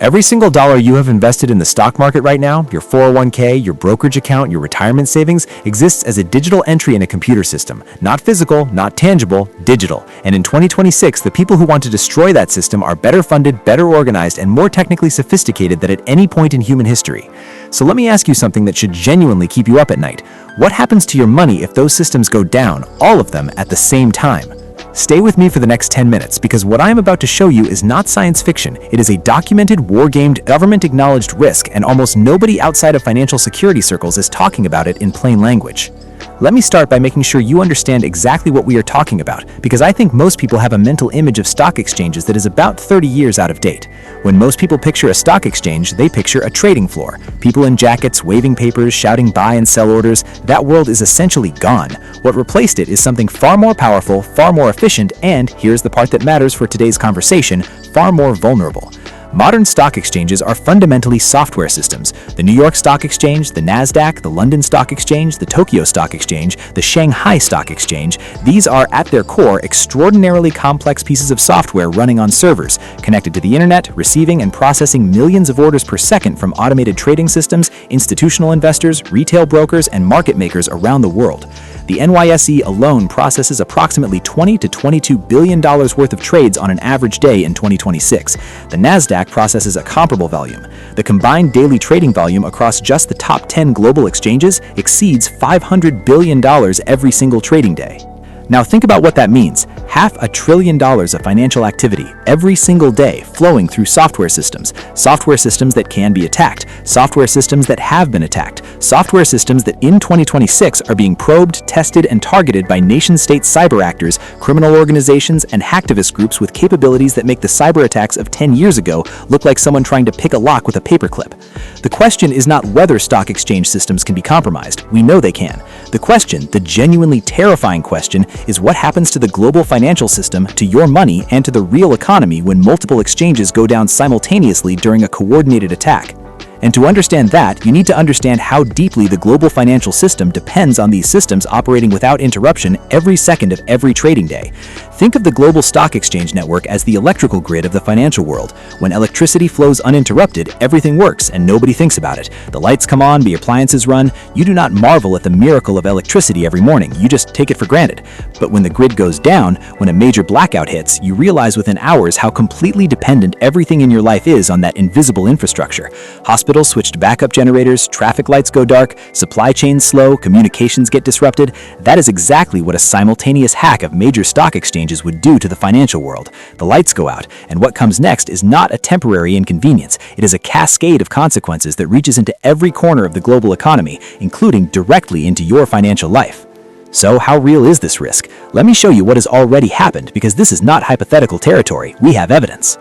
Every single dollar you have invested in the stock market right now, your 401k, your brokerage account, your retirement savings, exists as a digital entry in a computer system. Not physical, not tangible, digital. And in 2026, the people who want to destroy that system are better funded, better organized, and more technically sophisticated than at any point in human history. So let me ask you something that should genuinely keep you up at night. What happens to your money if those systems go down, all of them, at the same time? Stay with me for the next 10 minutes because what I am about to show you is not science fiction. It is a documented, war-gamed, government-acknowledged risk, and almost nobody outside of financial security circles is talking about it in plain language. Let me start by making sure you understand exactly what we are talking about, because I think most people have a mental image of stock exchanges that is about 30 years out of date. When most people picture a stock exchange, they picture a trading floor. People in jackets, waving papers, shouting buy and sell orders. That world is essentially gone. What replaced it is something far more powerful, far more efficient, and, here's the part that matters for today's conversation, far more vulnerable. Modern stock exchanges are fundamentally software systems. The New York Stock Exchange, the NASDAQ, the London Stock Exchange, the Tokyo Stock Exchange, the Shanghai Stock Exchange, these are, at their core, extraordinarily complex pieces of software running on servers, connected to the internet, receiving and processing millions of orders per second from automated trading systems, institutional investors, retail brokers, and market makers around the world. The NYSE alone processes approximately $20 to $22 billion worth of trades on an average day in 2026. The NASDAQ processes a comparable volume. The combined daily trading volume across just the top 10 global exchanges exceeds $500 billion every single trading day. Now think about what that means. $500 billion of financial activity every single day flowing through software systems that can be attacked, software systems that have been attacked, software systems that in 2026 are being probed, tested, and targeted by nation-state cyber actors, criminal organizations, and hacktivist groups with capabilities that make the cyber attacks of 10 years ago look like someone trying to pick a lock with a paperclip. The question is not whether stock exchange systems can be compromised. We know they can. The question, the genuinely terrifying question, is what happens to the global financial system, to your money, and to the real economy when multiple exchanges go down simultaneously during a coordinated attack. And to understand that, you need to understand how deeply the global financial system depends on these systems operating without interruption every second of every trading day. Think of the global stock exchange network as the electrical grid of the financial world. When electricity flows uninterrupted, everything works and nobody thinks about it. The lights come on, the appliances run. You do not marvel at the miracle of electricity every morning. You just take it for granted. But when the grid goes down, when a major blackout hits, you realize within hours how completely dependent everything in your life is on that invisible infrastructure. Hospitals switch to backup generators, traffic lights go dark, supply chains slow, communications get disrupted. That is exactly what a simultaneous hack of major stock exchanges would do to the financial world. The lights go out, and what comes next is not a temporary inconvenience. It is a cascade of consequences that reaches into every corner of the global economy, including directly into your financial life. So how real is this risk? Let me show you what has already happened, because this is not hypothetical territory. We have evidence.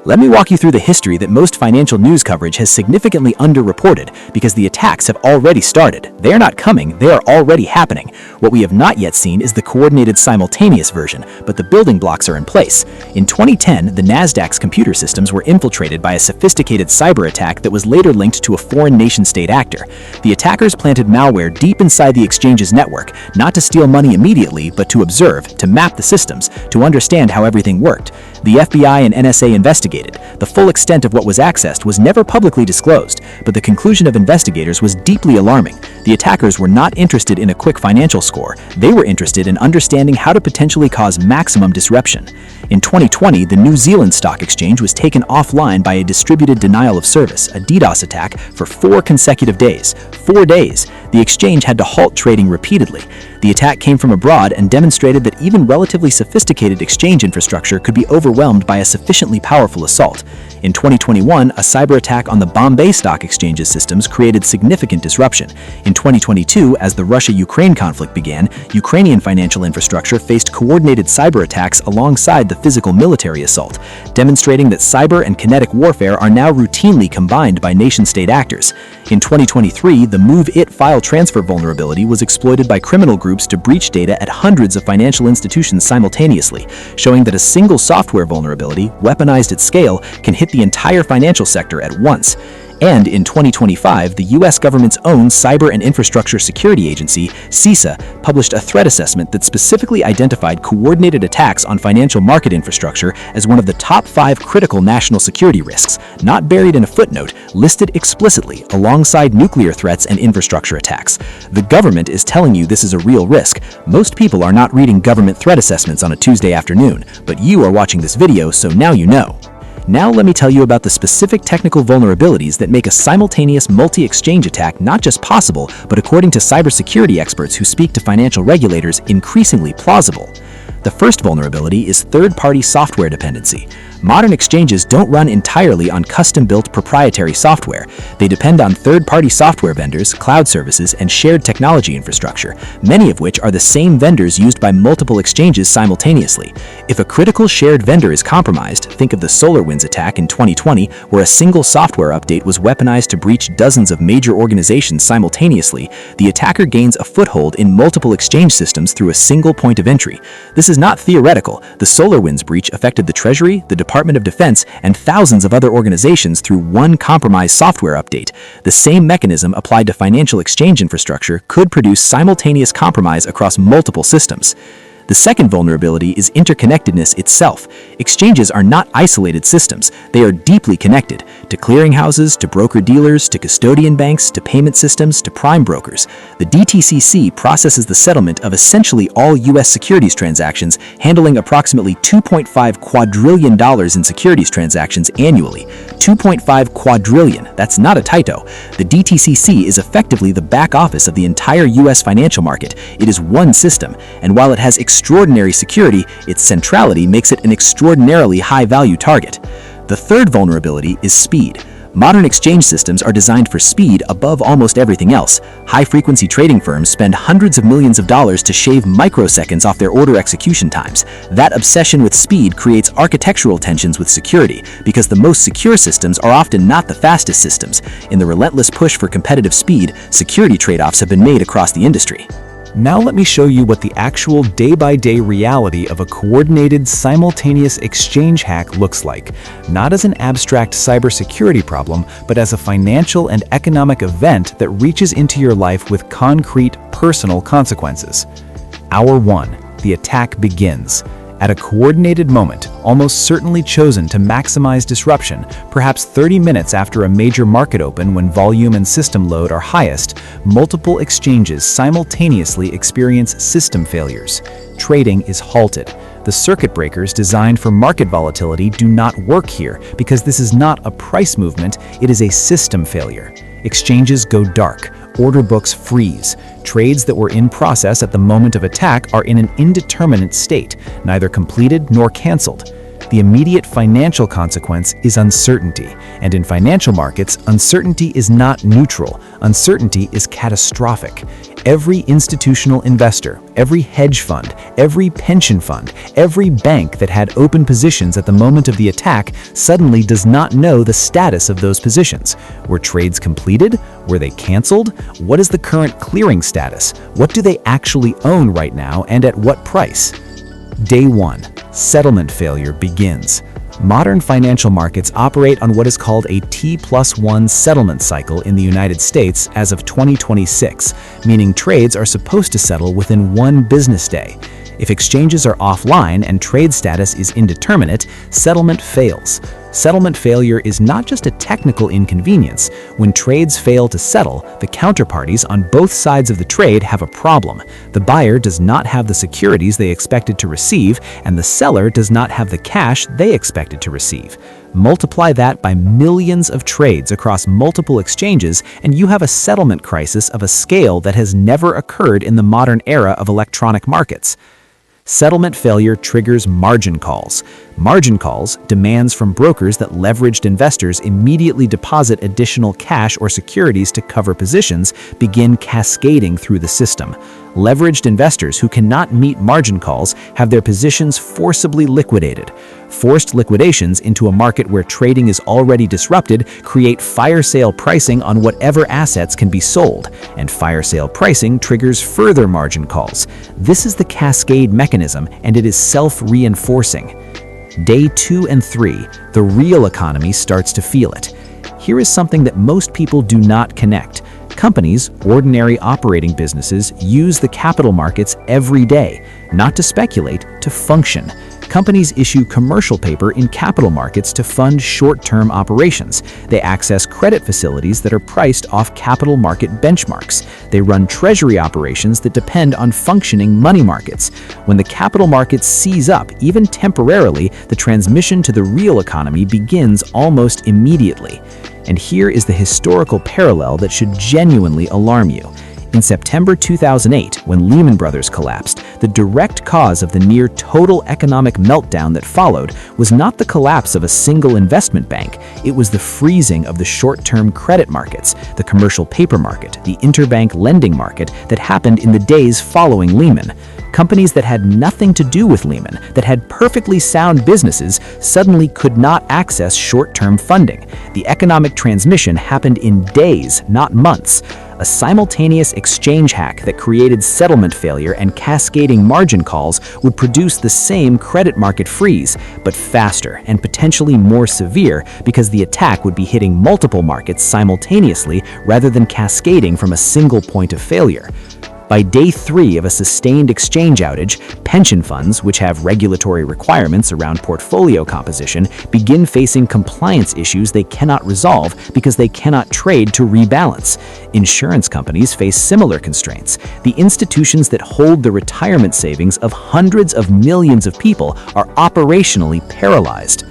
Let me walk you through the history that most financial news coverage has significantly underreported because the attacks have already started. They are not coming, they are already happening. What we have not yet seen is the coordinated simultaneous version, but the building blocks are in place. In 2010, the NASDAQ's computer systems were infiltrated by a sophisticated cyber attack that was later linked to a foreign nation-state actor. The attackers planted malware deep inside the exchange's network, not to steal money immediately, but to observe, to map the systems, to understand how everything worked. The FBI and NSA investigated. The full extent of what was accessed was never publicly disclosed, but the conclusion of investigators was deeply alarming. The attackers were not interested in a quick financial score. They were interested in understanding how to potentially cause maximum disruption. In 2020, the New Zealand Stock Exchange was taken offline by a distributed denial of service, a DDoS attack, for 4 consecutive days. 4 days. The exchange had to halt trading repeatedly. The attack came from abroad and demonstrated that even relatively sophisticated exchange infrastructure could be overwhelmed by a sufficiently powerful assault. In 2021, a cyber attack on the Bombay Stock Exchange's systems created significant disruption. In 2022, as the Russia-Ukraine conflict began, Ukrainian financial infrastructure faced coordinated cyber attacks alongside the physical military assault, demonstrating that cyber and kinetic warfare are now routinely combined by nation-state actors. In 2023, the MOVE-IT file transfer vulnerability was exploited by criminal groups to breach data at hundreds of financial institutions simultaneously, showing that a single software vulnerability, weaponized at scale, can hit the entire financial sector at once. And in 2025, the U.S. government's own Cyber and Infrastructure Security Agency, CISA, published a threat assessment that specifically identified coordinated attacks on financial market infrastructure as one of the top 5 critical national security risks, not buried in a footnote, listed explicitly alongside nuclear threats and infrastructure attacks. The government is telling you this is a real risk. Most people are not reading government threat assessments on a Tuesday afternoon, but you are watching this video, so now you know. Now let me tell you about the specific technical vulnerabilities that make a simultaneous multi-exchange attack not just possible, but according to cybersecurity experts who speak to financial regulators, increasingly plausible. The first vulnerability is third-party software dependency. Modern exchanges don't run entirely on custom-built proprietary software. They depend on third-party software vendors, cloud services, and shared technology infrastructure, many of which are the same vendors used by multiple exchanges simultaneously. If a critical shared vendor is compromised, think of the SolarWinds attack in 2020, where a single software update was weaponized to breach dozens of major organizations simultaneously, the attacker gains a foothold in multiple exchange systems through a single point of entry. This is not theoretical. The SolarWinds breach affected the Treasury, the Department of Defense, and thousands of other organizations through one compromised software update. The same mechanism applied to financial exchange infrastructure could produce simultaneous compromise across multiple systems. The second vulnerability is interconnectedness itself. Exchanges are not isolated systems. They are deeply connected to clearinghouses, to broker-dealers, to custodian banks, to payment systems, to prime brokers. The DTCC processes the settlement of essentially all U.S. securities transactions, handling approximately $2.5 quadrillion in securities transactions annually. 2.5 quadrillion, that's not a typo. The DTCC is effectively the back office of the entire U.S. financial market. It is one system, and while it has extraordinary security, its centrality makes it an extraordinarily high-value target. The third vulnerability is speed. Modern exchange systems are designed for speed above almost everything else. High-frequency trading firms spend hundreds of millions of dollars to shave microseconds off their order execution times. That obsession with speed creates architectural tensions with security, because the most secure systems are often not the fastest systems. In the relentless push for competitive speed, security trade-offs have been made across the industry. Now let me show you what the actual day-by-day reality of a coordinated, simultaneous exchange hack looks like, not as an abstract cybersecurity problem, but as a financial and economic event that reaches into your life with concrete, personal consequences. Hour 1. The attack begins. At a coordinated moment, almost certainly chosen to maximize disruption, perhaps 30 minutes after a major market open when volume and system load are highest, multiple exchanges simultaneously experience system failures. Trading is halted. The circuit breakers designed for market volatility do not work here because this is not a price movement, it is a system failure. Exchanges go dark. Order books freeze. Trades that were in process at the moment of attack are in an indeterminate state, neither completed nor canceled. The immediate financial consequence is uncertainty, and in financial markets, uncertainty is not neutral. Uncertainty is catastrophic. Every institutional investor, every hedge fund, every pension fund, every bank that had open positions at the moment of the attack suddenly does not know the status of those positions. Were trades completed? Were they canceled? What is the current clearing status? What do they actually own right now, and at what price? Day 1. Settlement failure begins. Modern financial markets operate on what is called a T+1 settlement cycle in the United States as of 2026, meaning trades are supposed to settle within one business day. If exchanges are offline and trade status is indeterminate, settlement fails. Settlement failure is not just a technical inconvenience. When trades fail to settle, the counterparties on both sides of the trade have a problem. The buyer does not have the securities they expected to receive, and the seller does not have the cash they expected to receive. Multiply that by millions of trades across multiple exchanges, and you have a settlement crisis of a scale that has never occurred in the modern era of electronic markets. Settlement failure triggers margin calls. Margin calls, demands from brokers that leveraged investors immediately deposit additional cash or securities to cover positions, begin cascading through the system. Leveraged investors who cannot meet margin calls have their positions forcibly liquidated. Forced liquidations into a market where trading is already disrupted create fire sale pricing on whatever assets can be sold, and fire sale pricing triggers further margin calls. This is the cascade mechanism, and it is self-reinforcing. Day 2 and 3, the real economy starts to feel it. here is something that most people do not connect. Companies, ordinary operating businesses, use the capital markets every day, not to speculate, to function. Companies issue commercial paper in capital markets to fund short-term operations. They access credit facilities that are priced off capital market benchmarks. They run treasury operations that depend on functioning money markets. When the capital markets seize up, even temporarily, the transmission to the real economy begins almost immediately. And here is the historical parallel that should genuinely alarm you. In September 2008, when Lehman Brothers collapsed, the direct cause of the near total economic meltdown that followed was not the collapse of a single investment bank. It was the freezing of the short-term credit markets, the commercial paper market, the interbank lending market that happened in the days following Lehman. Companies that had nothing to do with Lehman, that had perfectly sound businesses, suddenly could not access short-term funding. The economic transmission happened in days, not months. A simultaneous exchange hack that created settlement failure and cascading margin calls would produce the same credit market freeze, but faster and potentially more severe because the attack would be hitting multiple markets simultaneously rather than cascading from a single point of failure. By day 3 of a sustained exchange outage, pension funds, which have regulatory requirements around portfolio composition, begin facing compliance issues they cannot resolve because they cannot trade to rebalance. Insurance companies face similar constraints. The institutions that hold the retirement savings of hundreds of millions of people are operationally paralyzed.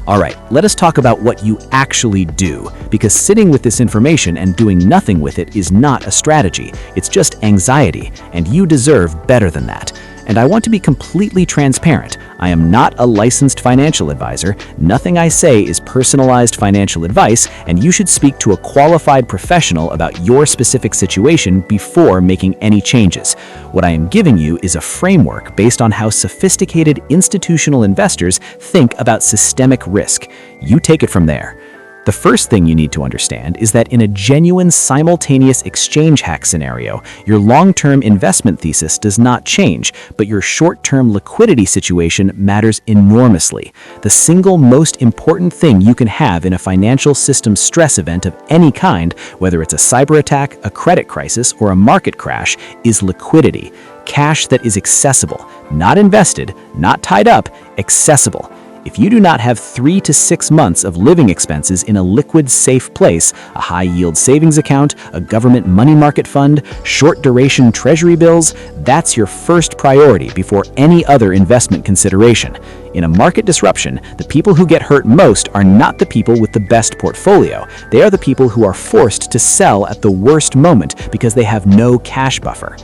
All right, let us talk about what you actually do, because sitting with this information and doing nothing with it is not a strategy. It's just anxiety, and you deserve better than that. And I want to be completely transparent. I am not a licensed financial advisor. Nothing I say is personalized financial advice, and you should speak to a qualified professional about your specific situation before making any changes. What I am giving you is a framework based on how sophisticated institutional investors think about systemic risk. You take it from there. The first thing you need to understand is that in a genuine simultaneous exchange hack scenario, your long-term investment thesis does not change, but your short-term liquidity situation matters enormously. The single most important thing you can have in a financial system stress event of any kind, whether it's a cyber attack, a credit crisis, or a market crash, is liquidity. Cash that is accessible, not invested, not tied up, accessible. If you do not have 3 to 6 months of living expenses in a liquid, safe place, a high-yield savings account, a government money market fund, short-duration treasury bills, that's your first priority before any other investment consideration. In a market disruption, the people who get hurt most are not the people with the best portfolio. They are the people who are forced to sell at the worst moment because they have no cash buffer.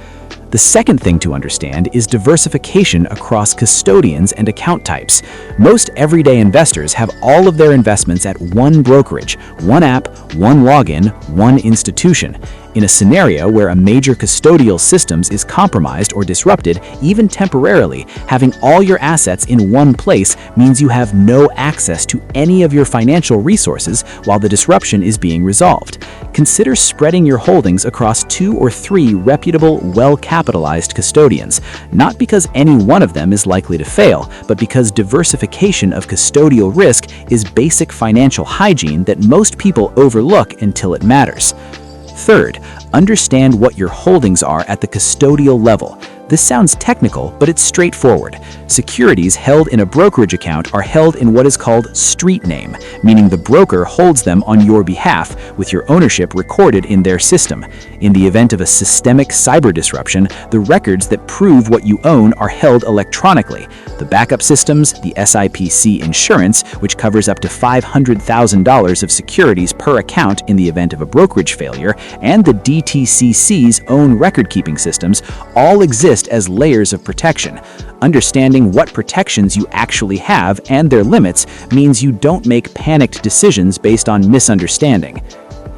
The second thing to understand is diversification across custodians and account types. Most everyday investors have all of their investments at one brokerage, one app, one login, one institution. In a scenario where a major custodial systems is compromised or disrupted, even temporarily, having all your assets in one place means you have no access to any of your financial resources while the disruption is being resolved. Consider spreading your holdings across 2 or 3 reputable, well-capitalized custodians, not because any one of them is likely to fail, but because diversification of custodial risk is basic financial hygiene that most people overlook until it matters. Third, understand what your holdings are at the custodial level. This sounds technical, but it's straightforward. Securities held in a brokerage account are held in what is called street name, meaning the broker holds them on your behalf, with your ownership recorded in their system. In the event of a systemic cyber disruption, the records that prove what you own are held electronically. The backup systems, the SIPC insurance, which covers up to $500,000 of securities per account in the event of a brokerage failure, and the DTCC's own record-keeping systems all exist as layers of protection. Understanding what protections you actually have and their limits means you don't make panicked decisions based on misunderstanding.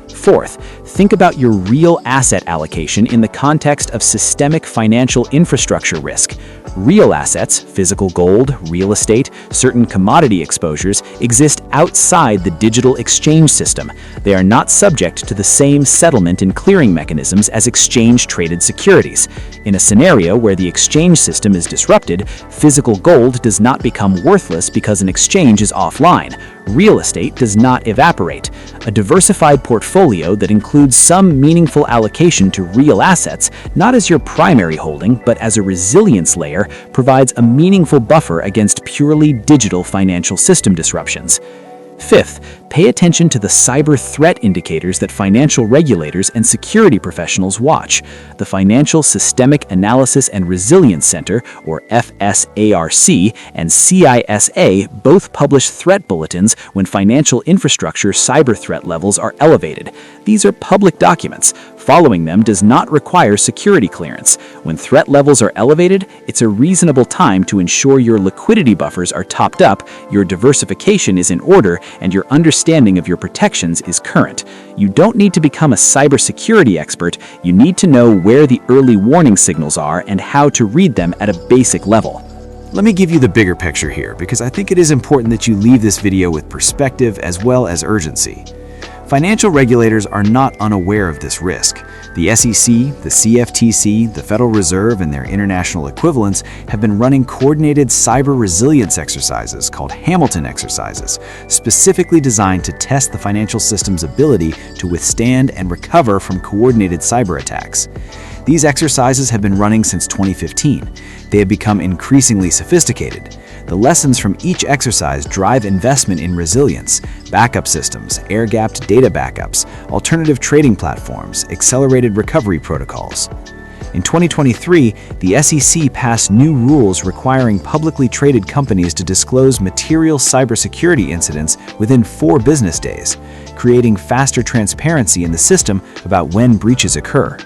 Fourth, think about your real asset allocation in the context of systemic financial infrastructure risk. Real assets, physical gold, real estate, certain commodity exposures, exist outside the digital exchange system. They are not subject to the same settlement and clearing mechanisms as exchange-traded securities. In a scenario where the exchange system is disrupted, physical gold does not become worthless because an exchange is offline. Real estate does not evaporate. A diversified portfolio that includes some meaningful allocation to real assets, not as your primary holding, but as a resilience layer, provides a meaningful buffer against purely digital financial system disruptions. Fifth, pay attention to the cyber threat indicators that financial regulators and security professionals watch. The Financial Systemic Analysis and Resilience Center, or FSARC, and CISA both publish threat bulletins when financial infrastructure cyber threat levels are elevated. These are public documents. Following them does not require security clearance. When threat levels are elevated, it's a reasonable time to ensure your liquidity buffers are topped up, your diversification is in order, and your understanding of your protections is current. You don't need to become a cybersecurity expert. You need to know where the early warning signals are and how to read them at a basic level. Let me give you the bigger picture here, because I think it is important that you leave this video with perspective as well as urgency. Financial regulators are not unaware of this risk. The SEC, the CFTC, the Federal Reserve, and their international equivalents have been running coordinated cyber resilience exercises called Hamilton exercises, specifically designed to test the financial system's ability to withstand and recover from coordinated cyber attacks. These exercises have been running since 2015. They have become increasingly sophisticated. The lessons from each exercise drive investment in resilience, backup systems, air-gapped data backups, alternative trading platforms, accelerated recovery protocols. In 2023, the SEC passed new rules requiring publicly traded companies to disclose material cybersecurity incidents within 4 business days, creating faster transparency in the system about when breaches occur.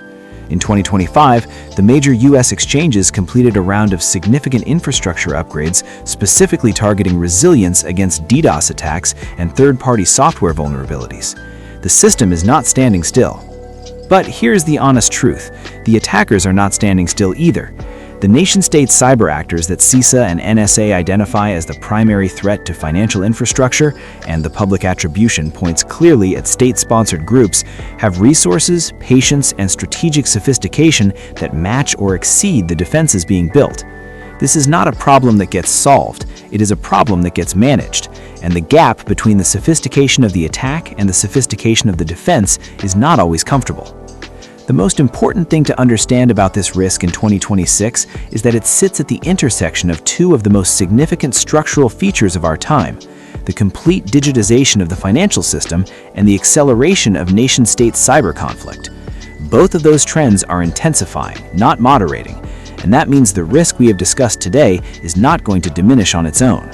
In 2025, the major U.S. exchanges completed a round of significant infrastructure upgrades specifically targeting resilience against DDoS attacks and third-party software vulnerabilities. The system is not standing still. But here's the honest truth. The attackers are not standing still either. The nation-state cyber actors that CISA and NSA identify as the primary threat to financial infrastructure, and the public attribution points clearly at state-sponsored groups, have resources, patience, and strategic sophistication that match or exceed the defenses being built. This is not a problem that gets solved, it is a problem that gets managed, and the gap between the sophistication of the attack and the sophistication of the defense is not always comfortable. The most important thing to understand about this risk in 2026 is that it sits at the intersection of 2 of the most significant structural features of our time: the complete digitization of the financial system and the acceleration of nation-state cyber conflict. Both of those trends are intensifying, not moderating, and that means the risk we have discussed today is not going to diminish on its own.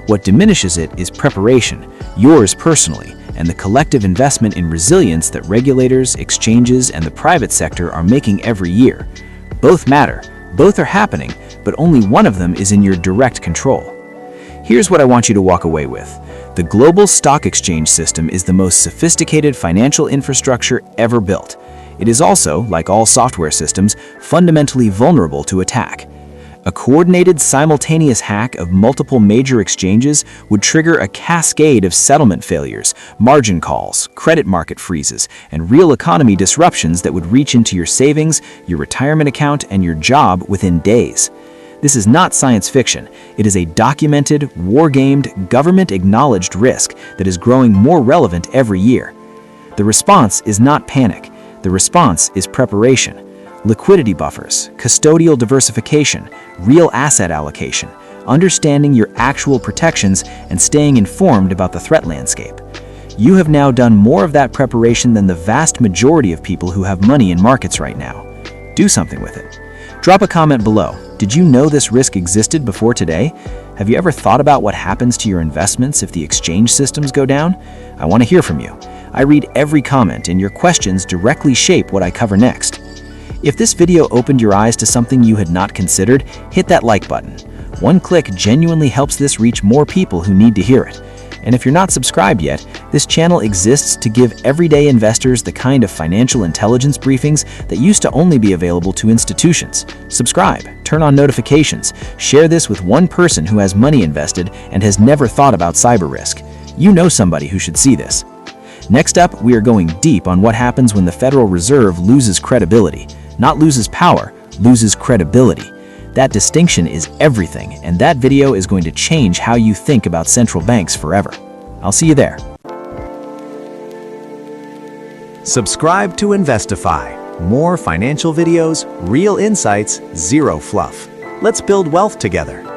What diminishes it is preparation, yours personally, and the collective investment in resilience that regulators, exchanges, and the private sector are making every year. Both matter, both are happening, but only one of them is in your direct control. Here's what I want you to walk away with. The global stock exchange system is the most sophisticated financial infrastructure ever built. It is also, like all software systems, fundamentally vulnerable to attack. A coordinated, simultaneous hack of multiple major exchanges would trigger a cascade of settlement failures, margin calls, credit market freezes, and real economy disruptions that would reach into your savings, your retirement account, and your job within days. This is not science fiction. It is a documented, war-gamed, government-acknowledged risk that is growing more relevant every year. The response is not panic. The response is preparation. Liquidity buffers, custodial diversification, real asset allocation, understanding your actual protections, and staying informed about the threat landscape. You have now done more of that preparation than the vast majority of people who have money in markets right now. Do something with it. Drop a comment below. Did you know this risk existed before today? Have you ever thought about what happens to your investments if the exchange systems go down? I want to hear from you. I read every comment, and your questions directly shape what I cover next. If this video opened your eyes to something you had not considered, hit that like button. One click genuinely helps this reach more people who need to hear it. And if you're not subscribed yet, this channel exists to give everyday investors the kind of financial intelligence briefings that used to only be available to institutions. Subscribe, turn on notifications, share this with one person who has money invested and has never thought about cyber risk. You know somebody who should see this. Next up, we are going deep on what happens when the Federal Reserve loses credibility. Not loses power, loses credibility. That distinction is everything, and that video is going to change how you think about central banks forever. I'll see you there. Subscribe to Investify. More financial videos, real insights, zero fluff. Let's build wealth together.